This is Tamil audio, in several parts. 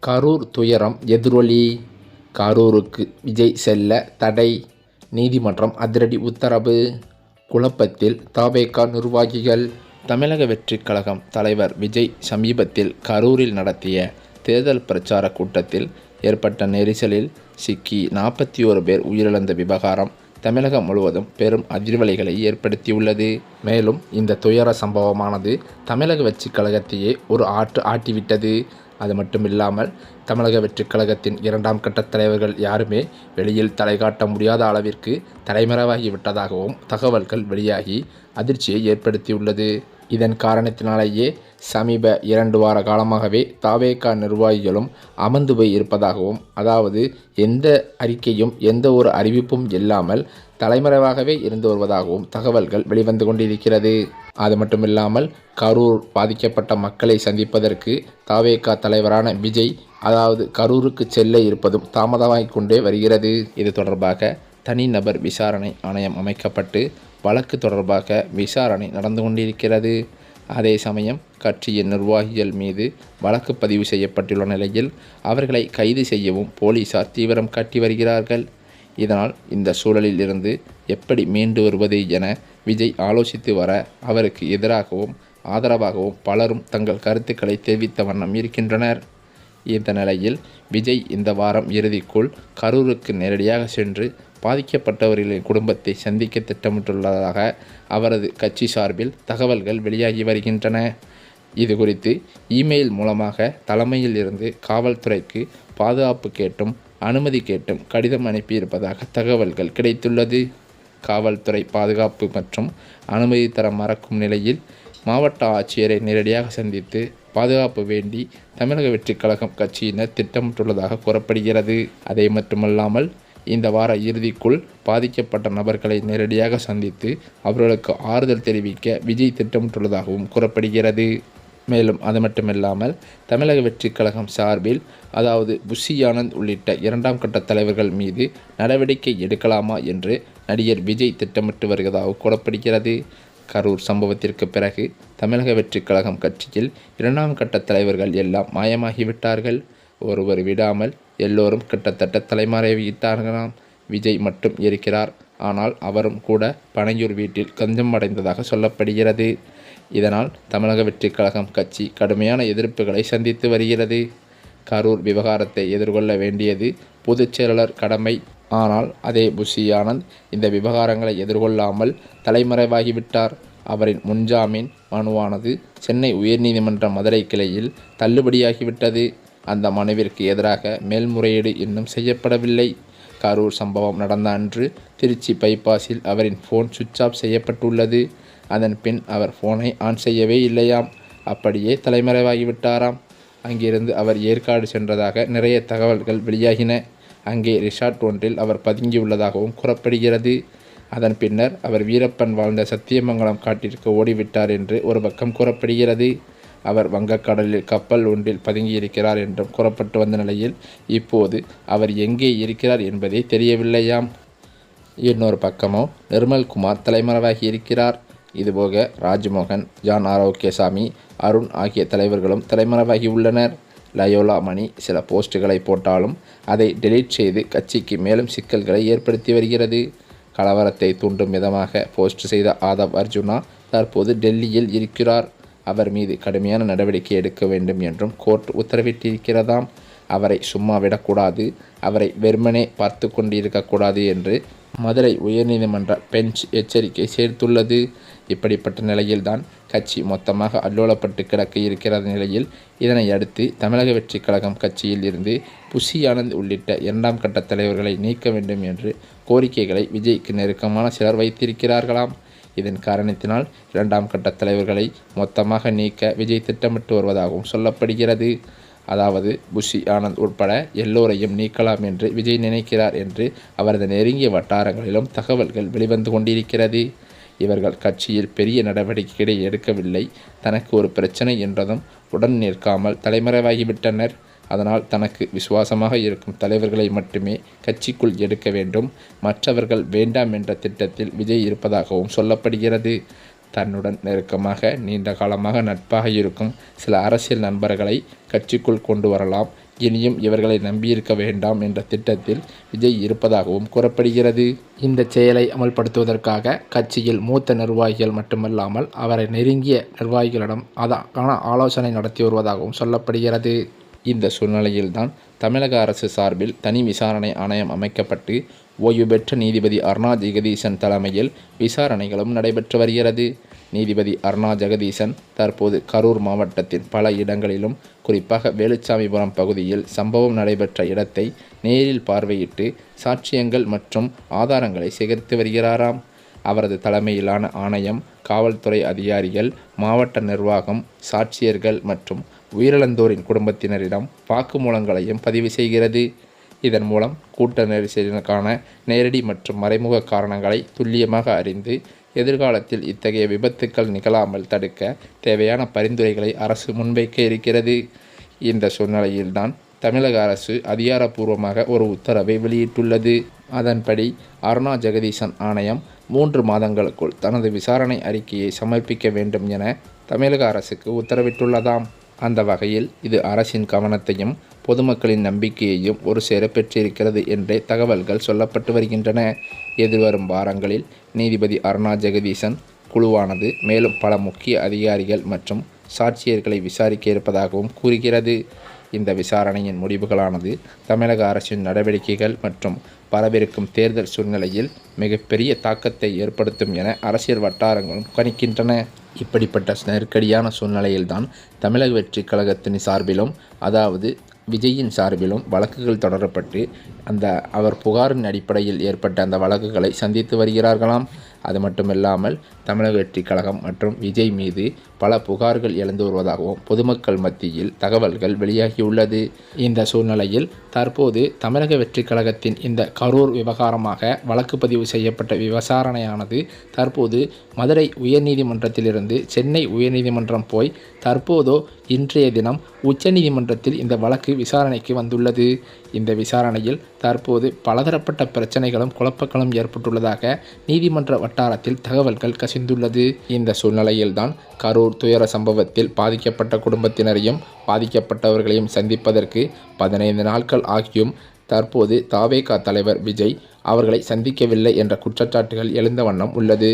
கரூர் துயரம் எதிரொலி. கரூருக்கு விஜய் செல்ல தடை, நீதிமன்றம் அதிரடி உத்தரவு. குழப்பத்தில் தவேகா நிர்வாகிகள். தமிழக வெற்றிக் கழகம் தலைவர் விஜய் சமீபத்தில் கரூரில் நடத்திய தேர்தல் பிரச்சார கூட்டத்தில் ஏற்பட்ட நெரிசலில் சிக்கி 41 பேர் உயிரிழந்த விவகாரம் தமிழகம் முழுவதும் பெரும் அதிர்வலைகளை ஏற்படுத்தியுள்ளது. மேலும் இந்த துயர சம்பவமானது தமிழக வெற்றிக் கழகத்தையே ஒரு ஆட்டிவிட்டது. அது மட்டுமில்லாமல் தமிழக வெற்றிக் கழகத்தின் 2ஆம் கட்ட தலைவர்கள் யாருமே வெளியில் தலை காட்ட முடியாத அளவிற்கு தலைமறைவாகிவிட்டதாகவும் தகவல்கள் வெளியாகி அதிர்ச்சியை ஏற்படுத்தியுள்ளது. இதன் காரணத்தினாலேயே சமீப 2 வார காலமாகவே தவேகா நிர்வாகிகளும் அமர்ந்து போய் இருப்பதாகவும், அதாவது எந்த அறிக்கையும் எந்த ஒரு அறிவிப்பும் இல்லாமல் தலைமறைவாகவே இருந்து வருவதாகவும் தகவல்கள் வெளிவந்து கொண்டிருக்கிறது. அது மட்டுமில்லாமல் கரூர் பாதிக்கப்பட்ட மக்களை சந்திப்பதற்கு தவேகா தலைவரான விஜய் கரூருக்கு செல்ல இருப்பதும் தாமதமாகிக் கொண்டே வருகிறது. இது தொடர்பாக தனிநபர் விசாரணை ஆணையம் அமைக்கப்பட்டு வழக்கு தொடர்பாக விசாரணை நடந்து கொண்டிருக்கிறது. அதே சமயம் கட்சியின் நிர்வாகிகள் மீது வழக்கு பதிவு செய்யப்பட்டுள்ள நிலையில் அவர்களை கைது செய்யவும் போலீசார் தீவிரம் காட்டி வருகிறார்கள். இதனால் இந்த சூழலில் இருந்து எப்படி மீண்டு வருவது என விஜய் ஆலோசித்து வர அவருக்கு எதிராகவும் ஆதரவாகவும் பலரும் தங்கள் கருத்துக்களை தெரிவித்த வண்ணம் இருக்கின்றனர். இந்த நிலையில் விஜய் இந்த வாரம் இறுதிக்குள் கரூருக்கு நேரடியாக சென்று பாதிக்கப்பட்டவர்களின் குடும்பத்தை சந்திக்க திட்டமிட்டுள்ளதாக அவரது கட்சி சார்பில் தகவல்கள் வெளியாகி வருகின்றன. இது குறித்து இமெயில் மூலமாக தலைமையில் இருந்து காவல்துறைக்கு பாதுகாப்பு கேட்டும் அனுமதி கேட்டும் கடிதம் அனுப்பியிருப்பதாக தகவல்கள் கிடைத்துள்ளது. காவல்துறை பாதுகாப்பு மற்றும் அனுமதி தர மறுக்கும் நிலையில் மாவட்ட ஆட்சியரை நேரடியாக சந்தித்து பாதுகாப்பு வேண்டி தமிழக வெற்றிக் கழகம் கட்சியினர் திட்டமிட்டுள்ளதாக கூறப்படுகிறது. அதை மட்டுமல்லாமல் இந்த வார இறுதிக்குள் பாதிக்கப்பட்ட நபர்களை நேரடியாக சந்தித்து அவர்களுக்கு ஆறுதல் தெரிவிக்க விஜய் திட்டமிட்டுள்ளதாகவும் கூறப்படுகிறது. மேலும் அது மட்டுமில்லாமல் தமிழக வெற்றிக் கழகம் சார்பில் புஷி ஆனந்த் உள்ளிட்ட 2ஆம் கட்ட தலைவர்கள் மீது நடவடிக்கை எடுக்கலாமா என்று நடிகர் விஜய் திட்டமிட்டு வருவதாக கூறப்படுகிறது. கரூர் சம்பவத்திற்கு பிறகு தமிழக வெற்றிக் கழகம் கட்சியில் 2ஆம் கட்ட தலைவர்கள் எல்லாம் மாயமாகிவிட்டார்கள். ஒருவர் விடாமல் எல்லோரும் கிட்டத்தட்ட தலைமறைவிட்டார்களாம். விஜய் மட்டும் இருக்கிறார். ஆனால் அவரும் கூட பனையூர் வீட்டில் கஞ்சம் அடைந்ததாக சொல்லப்படுகிறது. இதனால் தமிழக வெற்றிக் கழகம் கட்சி கடுமையான எதிர்ப்புகளை சந்தித்து வருகிறது. கரூர் விவகாரத்தை எதிர்கொள்ள வேண்டியது பொதுச் செயலாளர் கடமை. ஆனால் அதே புஷி ஆனந்த் இந்த விவகாரங்களை எதிர்கொள்ளாமல் தலைமறைவாகிவிட்டார். அவரின் முன்ஜாமீன் மனுவானது சென்னை உயர்நீதிமன்ற மதுரை கிளையில் தள்ளுபடியாகிவிட்டது. அந்த மனுவிற்கு எதிராக மேல்முறையீடு இன்னும் செய்யப்படவில்லை. கரூர் சம்பவம் நடந்த அன்று திருச்சி பைபாஸில் அவரின் ஃபோன் சுவிட்ச் ஆஃப் செய்யப்பட்டுள்ளது. அதன் பின் அவர் ஃபோனை ஆன் செய்யவே இல்லையாம். அப்படியே தலைமறைவாகிவிட்டாராம். அங்கிருந்து அவர் ஏற்காடு சென்றதாக நிறைய தகவல்கள் வெளியாகின. அங்கே ரிசார்ட் ஒன்றில் அவர் பதுங்கியுள்ளதாகவும் கூறப்படுகிறது. அதன் பின்னர் அவர் வீரப்பன் வாழ்ந்த சத்தியமங்கலம் காட்டிற்கு ஓடிவிட்டார் என்று ஒரு பக்கம் கூறப்படுகிறது. அவர் வங்கக்கடலில் கப்பல் ஒன்றில் பதுங்கியிருக்கிறார் என்றும் கூறப்பட்டு வந்த நிலையில் இப்போது அவர் எங்கே இருக்கிறார் என்பதே தெரியவில்லையாம். இன்னொரு பக்கமோ நிர்மல்குமார் தலைமறைவாகி இருக்கிறார். இதுபோக ராஜ்மோகன், ஜான் ஆரோக்கியசாமி, அருண் ஆகிய தலைவர்களும் தலைமறைவாகி உள்ளனர். லயோலா மணி சில போஸ்டுகளை போட்டாலும் அதை டெலீட் செய்து கட்சிக்கு மேலும் சிக்கல்களை ஏற்படுத்தி வருகிறது. கலவரத்தை தூண்டும் விதமாக போஸ்ட் செய்த ஆதவ் அர்ஜுனா தற்போது டெல்லியில் இருக்கிறார். அவர் மீது கடுமையான நடவடிக்கை எடுக்க வேண்டும் என்றும் கோர்ட் உத்தரவிட்டிருக்கிறதாம். அவரை சும்மா விடக்கூடாது, அவரை வெறுமனே பார்த்து கொண்டிருக்கக்கூடாது என்று மதுரை உயர்நீதிமன்ற பெஞ்ச் எச்சரிக்கை சேர்த்துள்ளது. இப்படிப்பட்ட நிலையில்தான் கட்சி மொத்தமாக அல்லோலப்பட்டு கிடக்க இருக்கிற நிலையில் இதனை அடுத்து தமிழக வெற்றிக் கழகம் கட்சியில் இருந்து புஷி ஆனந்த் உள்ளிட்ட 2ஆம் கட்ட தலைவர்களை நீக்க வேண்டும் என்று கோரிக்கைகளை விஜய்க்கு நெருக்கமான சிலர் வைத்திருக்கிறார்களாம். இதன் காரணத்தினால் 2ஆம் கட்ட தலைவர்களை மொத்தமாக நீக்க விஜய் திட்டமிட்டு வருவதாகவும் சொல்லப்படுகிறது. புஷி ஆனந்த் உட்பட எல்லோரையும் நீக்கலாம் என்று விஜய் நினைக்கிறார் என்று அவரது நெருங்கிய வட்டாரங்களிலும் தகவல்கள் வெளிவந்து கொண்டிருக்கிறது. இவர்கள் கட்சியில் பெரிய நடவடிக்கைகளை எடுக்கவில்லை. தனக்கு ஒரு பிரச்சனை என்றதும் உடன் நிற்காமல் தலைமறைவாகிவிட்டனர். அதனால் தனக்கு விசுவாசமாக இருக்கும் தலைவர்களை மட்டுமே கட்சிக்குள் எடுக்க வேண்டும், மற்றவர்கள் வேண்டாம் என்ற திட்டத்தில் விஜய் இருப்பதாகவும் சொல்லப்படுகிறது. தன்னுடன் நெருக்கமாக நீண்ட காலமாக நட்பாக இருக்கும் சில அரசியல் நண்பர்களை கட்சிக்குள் கொண்டு வரலாம். இனியும் இவர்களை நம்பியிருக்க வேண்டாம் என்ற திட்டத்தில் விஜய் இருப்பதாகவும் கூறப்படுகிறது. இந்த செயலை அமல்படுத்துவதற்காக கட்சியில் மூத்த நிர்வாகிகள் மட்டுமல்லாமல் அவரை நெருங்கிய நிர்வாகிகளிடம் அதற்கான ஆலோசனை நடத்தி வருவதாகவும் சொல்லப்படுகிறது. இந்த சூழ்நிலையில்தான் தமிழக அரசு சார்பில் தனி விசாரணை ஆணையம் அமைக்கப்பட்டு ஓய்வு பெற்ற நீதிபதி அருணா ஜெகதீசன் தலைமையில் விசாரணைகளும் நடைபெற்று வருகிறது. நீதிபதி அருணா ஜெகதீசன் தற்போது கரூர் மாவட்டத்தின் பல இடங்களிலும் குறிப்பாக வேலுச்சாமிபுரம் பகுதியில் சம்பவம் நடைபெற்ற இடத்தை நேரில் பார்வையிட்டு சாட்சியங்கள் மற்றும் ஆதாரங்களை சேகரித்து வருகிறாராம். அவரது தலைமையிலான ஆணையம் காவல்துறை அதிகாரிகள், மாவட்ட நிர்வாகம், சாட்சியர்கள் மற்றும் உயிரிழந்தோரின் குடும்பத்தினரிடம் வாக்குமூலங்களையும் பதிவு செய்கிறது. இதன் மூலம் கூட்ட நெரிசலுக்கான நேரடி மற்றும் மறைமுக காரணங்களை துல்லியமாக அறிந்து எதிர்காலத்தில் இத்தகைய விபத்துக்கள் நிகழாமல் தடுக்க தேவையான பரிந்துரைகளை அரசு முன்வைக்க இருக்கிறது. இந்த சூழ்நிலையில்தான் தமிழக அரசு அதிகாரப்பூர்வமாக ஒரு உத்தரவை வெளியிட்டுள்ளது. அதன்படி அருணா ஜெகதீசன் ஆணையம் 3 மாதங்களுக்குள் தனது விசாரணை அறிக்கையை சமர்ப்பிக்க வேண்டும் என தமிழக அரசுக்கு உத்தரவிட்டுள்ளதாம். அந்த வகையில் இது அரசின் கவனத்தையும் பொதுமக்களின் நம்பிக்கையையும் ஒரு சேர பெற்றிருக்கிறது என்றே தகவல்கள் சொல்லப்பட்டு வருகின்றன. எதிர்வரும் வாரங்களில் நீதிபதி அருணா ஜெகதீசன் குழுவானது மேலும் பல முக்கிய அதிகாரிகள் மற்றும் சாட்சியர்களை விசாரிக்க இருப்பதாகவும் கூறுகிறது. இந்த விசாரணையின் முடிவுகளானது தமிழக அரசின் நடவடிக்கைகள் மற்றும் வரவிருக்கும் தேர்தல் சூழ்நிலையில் மிகப்பெரிய தாக்கத்தை ஏற்படுத்தும் என அரசியல் வட்டாரங்களும் கணிக்கின்றன. இப்படிப்பட்ட நெருக்கடியான சூழ்நிலையில்தான் தமிழக வெற்றிக் கழகத்தின் சார்பிலும், அதாவது விஜயின் சார்பிலும் வழக்குகள் தொடரப்பட்டு அவர் புகாரின் அடிப்படையில் ஏற்பட்ட அந்த வழக்குகளை சந்தித்து வருகிறார்களாம். அது மட்டுமில்லாமல் தமிழக வெற்றிக் கழகம் மற்றும் விஜய் மீது பல புகார்கள் எழுந்து வருவதாகவும் பொதுமக்கள் மத்தியில் தகவல்கள் வெளியாகியுள்ளது. இந்த சூழ்நிலையில் தற்போது தமிழக வெற்றிக் கழகத்தின் இந்த கரூர் விவகாரமாக வழக்கு பதிவு செய்யப்பட்ட விசாரணையானது தற்போது மதுரை உயர்நீதிமன்றத்திலிருந்து சென்னை உயர்நீதிமன்றம் போய் தற்போதோ இன்றைய தினம் உச்சநீதிமன்றத்தில் இந்த வழக்கு விசாரணைக்கு வந்துள்ளது. இந்த விசாரணையில் தற்போது பலதரப்பட்ட பிரச்சனைகளும் குழப்பங்களும் ஏற்பட்டுள்ளதாக நீதிமன்ற வட்டாரத்தில் தகவல்கள் கசிந்துள்ளது. இந்த சூழ்நிலையில்தான் கரூர் துயர சம்பவத்தில் பாதிக்கப்பட்ட குடும்பத்தினரையும் பாதிக்கப்பட்டவர்களையும் சந்திப்பதற்கு 15 நாட்கள் ஆகியும் தற்போது தவேகா தலைவர் விஜய் அவர்களை சந்திக்கவில்லை என்ற குற்றச்சாட்டுகள் எழுந்த வண்ணம் உள்ளது.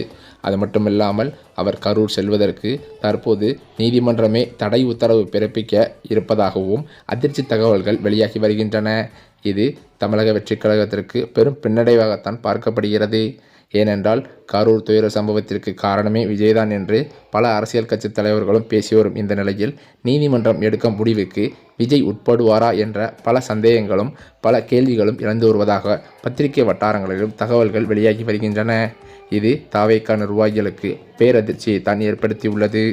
அது மட்டுமில்லாமல் அவர் கரூர் செல்வதற்கு தற்போது நீதிமன்றமே தடை உத்தரவு பிறப்பிக்க இருப்பதாகவும் அதிர்ச்சி தகவல்கள் வெளியாகி வருகின்றன. இது தமிழக வெற்றிக் கழகத்திற்கு பெரும் பின்னடைவாகத்தான் பார்க்கப்படுகிறது. ஏனென்றால் கரூர் துயர சம்பவத்திற்கு காரணமே விஜய்தான் என்று பல அரசியல் கட்சி தலைவர்களும் பேசி வரும் இந்த நிலையில் நீதிமன்றம் எடுக்கும் முடிவுக்கு விஜய் உட்படுவாரா என்ற பல சந்தேகங்களும் பல கேள்விகளும் எழுந்து வருவதாக பத்திரிகை வட்டாரங்களிலும் தகவல்கள் வெளியாகி வருகின்றன. இது தவேகா நிர்வாகிகளுக்கு பேரதிர்ச்சியை தான் ஏற்படுத்தியுள்ளது.